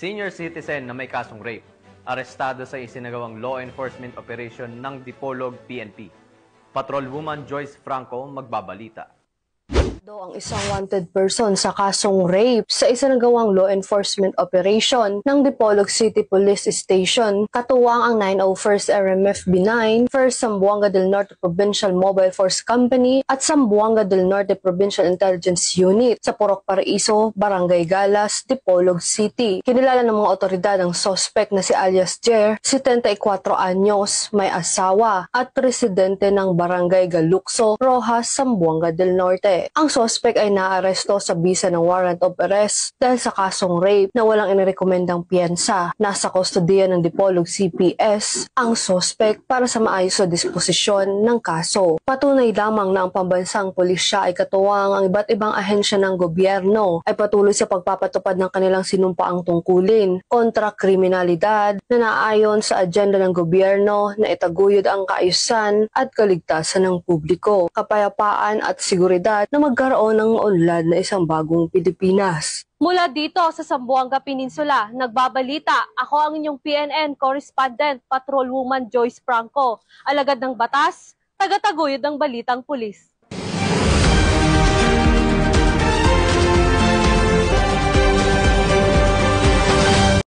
Senior citizen na may kasong rape, arestado sa isinagawang law enforcement operation ng Dipolog PNP. Patrolwoman Joyce Franco magbabalita. Ang isang wanted person sa kasong rape sa isinagawang law enforcement operation ng Dipolog City Police Station, katuwang ang 901st RMFB 9, 1st Zamboanga del Norte Provincial Mobile Force Company at Zamboanga del Norte Provincial Intelligence Unit sa Purok Paraiso, Barangay Galas, Dipolog City. Kinilala ng mga otoridad ang suspect na si alias Jer, 74 anyos, may asawa at residente ng Barangay Galukso, Rojas, Zamboanga del Norte. Ang suspect ay naaresto sa bisa ng warrant of arrest dahil sa kasong rape na walang inirekomendang piyensa. Nasa kustodiya ng Dipolog CPS ang suspect para sa maayos na disposisyon ng kaso. Patunay lamang na ang pambansang pulisya ay katuwang ang iba't ibang ahensya ng gobyerno ay patuloy sa pagpapatupad ng kanilang sinumpaang tungkulin kontra kriminalidad na naayon sa agenda ng gobyerno na itaguyod ang kaayusan at kaligtasan ng publiko, kapayapaan at seguridad na magkaroon ng maunlad na isang bagong Pilipinas. Mula dito sa Zamboanga Peninsula, nagbabalita, ako ang inyong PNN correspondent, Patrolwoman Joyce Franco, alagad ng batas, tagataguyod ng balitang pulis.